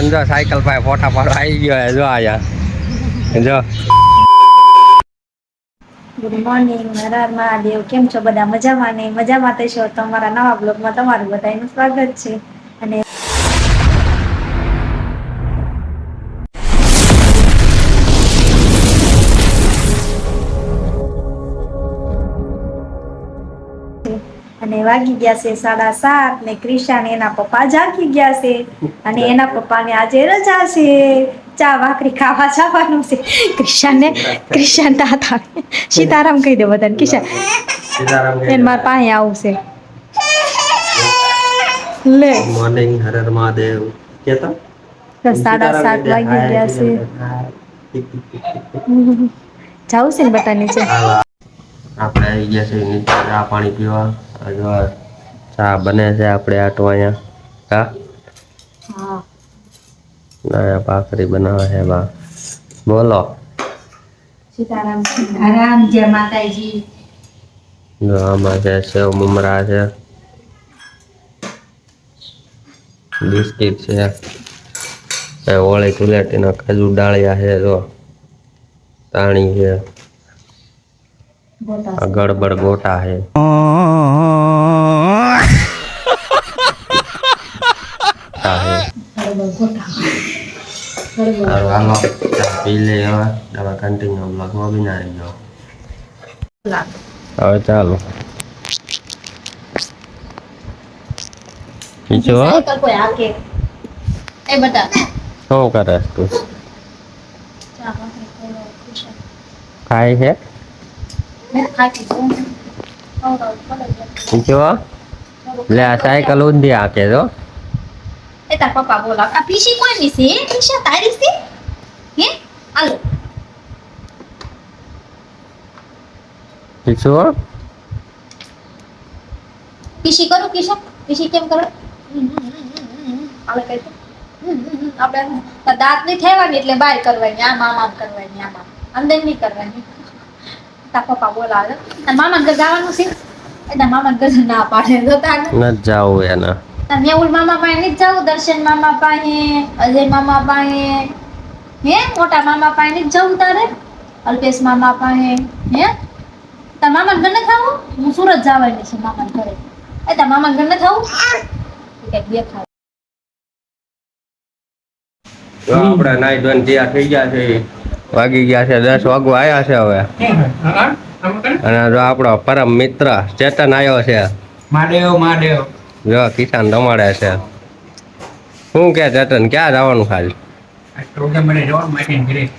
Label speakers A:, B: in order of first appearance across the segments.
A: જો સાયકલ પાસે ફોટા પાડવા આવી ગયો જો આયા જો.
B: Good morning, Har Har Mahadev. કેમ છો બધા? મજામાં ને? મજામાં થશો તો અમારા નવા બ્લોગમાં તમારું બધાનું સ્વાગત છે. અને અને વાગી ગયા છે 7:30 ને ક્રિશા ને એના પપ્પા જાગી ગયા છે અને એના પપ્પા ને આજે રજા છે. ચા ભાખરી ખાવા જવાનું છે. ક્રિશાન તા સીતારામ કહી દે બધાને. કિશન એને મારા પાસે આવશે. લે
A: ગુડ મોર્નિંગ, હર હર મહાદેવ. કેતો
B: 7:30 વાગી ગયા છે. જાવું છે ને બટા નીચે.
A: આપણે આવી ગયા છે નીચે ચા પાણી પીવા. ચા બને છે આપણે આટો અહીંયા.
B: હા,
A: ના ભાખરી બનાવે છે બા. બોલો.
B: સીતારામ સીતારામ, જય માતાજી.
A: જો આમાં છે સેવ મમરા છે, બિસ્કિટ છે, હોળી ધુલેટીના ખજૂર ડાળિયા છે, જો તાણી છે, ગડબડ ગોટા છે. હાલો પી લે હવે કન્ટિન્યુ બ્લોગમાં બી ના ગયો. હવે ચાલો પીછો શું કરે તું? ખાય છે પીછો લે આ સાયકલ ઊંધી હાકે જો.
B: એ તાર પપ્પા બોલા આ પીસી કોઈની છે? પીસા તારી છે? હે હાલો
A: પીછો
B: પીસી કરો. કિશન પીસી કેમ કરો? હાલે કઈ તો આપણે દાંત ની થેવાની એટલે બહાર કરવાની, આમ કરવાની, આમ અંદર નહીં કરવાની. તાર પપ્પા બોલાવે તાર મામા ઘર જવાનું છે. એના મામા ઘર ના પાડે તો તાર
A: ન જાવું એના.
B: મેહુલ મામા પાસે નહીં જાવું, દર્શન મામા પાસે, અજય મામા પાસે, હે મોટા મામા પાસે નહીં જવું તારે, અલ્પેશ મામા પાસે, હે તાર મામા ઘર ન ખાવું? હું સુરત જવાની છે મામા ઘરે. એ તાર મામા ઘર ન ખાવું? કઈક દેખાય.
A: આપડે નાઈ ધોઈને તૈયાર થઈ ગયા છે. વાગી ગયા છે 10 વાગવા આવ્યા છે હવે. અને જો આપણો પરમ મિત્ર ચેતન આવ્યો છે. મહાદેવ જો કિસાન રમાડે છે. શું કે ચેતન ક્યાં જવાનું ખાલી?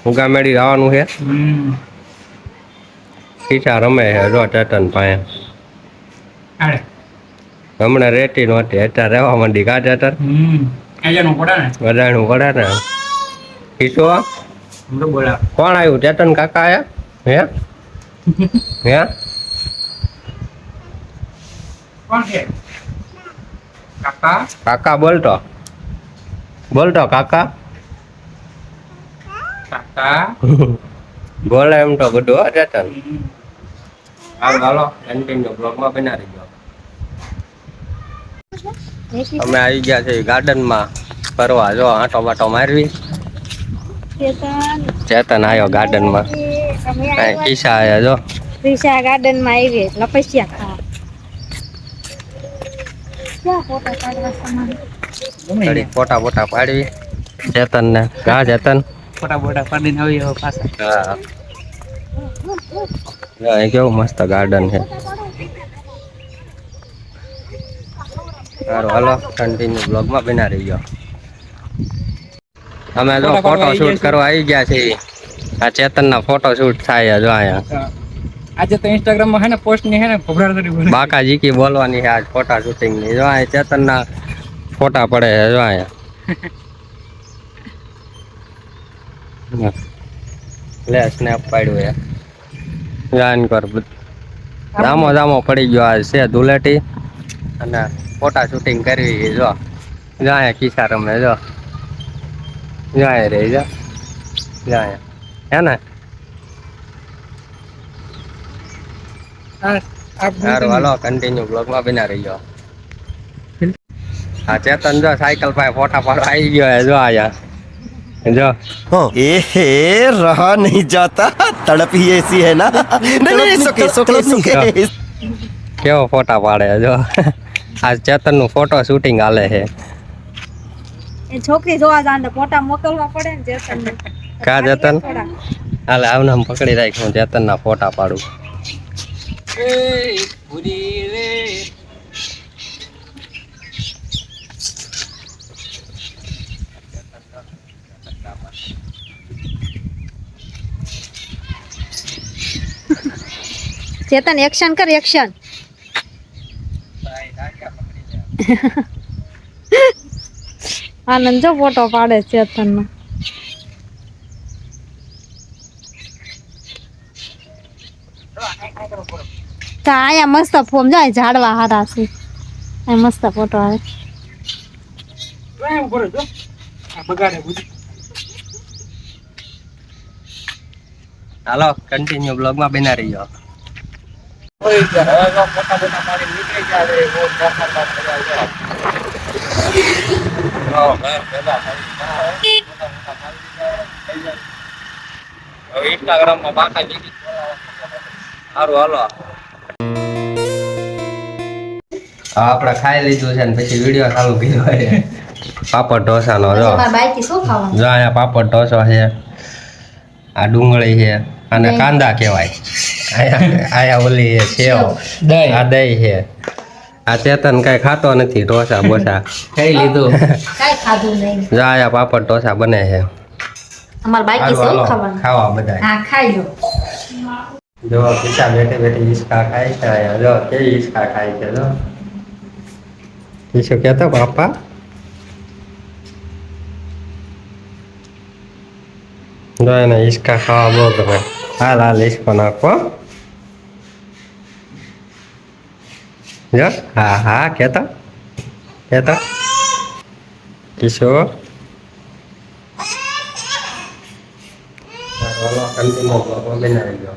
A: ઉગામેડી જવાનું છે. કિસા રમે છે જો ચેતન પાસે. હમણાં રેતી નહોતી અત્યારે રહેવા માંડી. કા ચેતન વધારનું પડે ને. કિશો કોણ આવ્યું? ચેતન કાકા આયા? હે હે કાકા બોલતો કાકા બોલે એમ તો બધું હો ચેતન. હાલો કન્ટિન્યુ બ્લોગમાં બનાવી ગયો. અમે આવી ગયા છે ગાર્ડનમાં ફરવા. જો આંટો બાટો મારવી. ચેતન આવ્યો ગાર્ડનમાં. કિસ્સા આવ્યા જો.
B: ક્રિશા ગાર્ડનમાં આવી લપસ્યા ખાવા.
A: ફોટા બોટા પાડવી ચેતન ને. કા ચેતન
C: ફોટા બોટા પાડીને આવી હવે પાછા.
A: હા કેવું મસ્ત ગાર્ડન છે. સારું હાલો કન્ટિન્યુ બ્લોગમાં બના રહી ગયો. અમે જો ફોટો શૂટ કરવા આવી ગયા છીએ. આ ચેતન ના ફોટો શૂટ થાય જો અહીંયા.
C: આજે તો ઇન્સ્ટાગ્રામ માં હે ને પોસ્ટ ની હે ને ભભરાડી
A: બાકાજી કી બોલવાની છે આજ ફોટા શૂટિંગ ની. જો આ ચેતન ના ફોટા પડે છે જો અહીંયા. લે સ્નેપ પાડ્યું છે. જાન કર દામો પડી ગયો આજ છે ધુલેટી અને ફોટા શૂટિંગ કરવી. જો અહીંયા કિસ્સા રમે જો રે જો હે ને. સારું હાલો કન્ટિન્યુ બ્લોગમાં બના રહી ગયો. આ ચેતન જો સાયકલ પાસે ફોટા પાડવા આવી ગયો હે, જો આયા જો
D: एहे रहा नहीं जाता तड़प ही ऐसी है ना नहीं सुके
A: કેવો ફોટા પાડે છે જો આ ચેતન નું ફોટો શૂટિંગ હાલે છે
B: એ છોકરી જોવા જાને ફોટા મોકલવા પડે ને જેતનને.
A: કા ચેતન હાલે આવનામ પકડી રાખ, હું ચેતન ના ફોટા પાડું.
B: ચેતન એક્શન કર, એક્શન. આનંદ જો ફોટો પાડે ચેતન નો. તો આયા મસ્ત ફોમ જાય, ઝાડવા હારા છે, આ મસ્ત ફોટો આવે.
A: હાલો કન્ટિન્યુ બ્લોગ માં બના રહી જાઓ. ઇન્સ્ટાગ્રામ માં પાકા જીગી સારું હાલો. આપણે ખાઈ લીધું છે ને પછી વિડીયો ચાલુ કર્યો છે પાપડ ઢોસાનો. જો
B: બાઈકી શું ખાવાનું?
A: જો અહીંયા પાપડ ઢોસો છે, આ ડુંગળી છે અને કાંદા કહેવાય. આયા ઓલી છે સેવ, આ દહીં છે. આ ચેતન કઈ ખાતો નથી ઢોસા બોસા, ખાઈ લીધું.
B: કાઈ ખાધું નહીં.
A: જો આયા પાપડ ઢોસા બને છે.
B: અમાર બાઈકી
A: હાલો,
B: શું
A: હાલો,
B: ખાવાનું?
A: ખાવા બધા.
B: હા, ખાઈ લો.
A: જો પીછા બેઠે બેઠે હિસકા ખાય છે અહીંયા. જો કેવી હિસકા ખાય છે. જો શું કહેતો પાપા? જો એને હિસકા ખાવા બહુ ગમે. હાલ હાલ હિસકો નાખો. જો હા હા કહેતો કિશોર. ચાલો કન્ટિન્યુ બનાવી દો.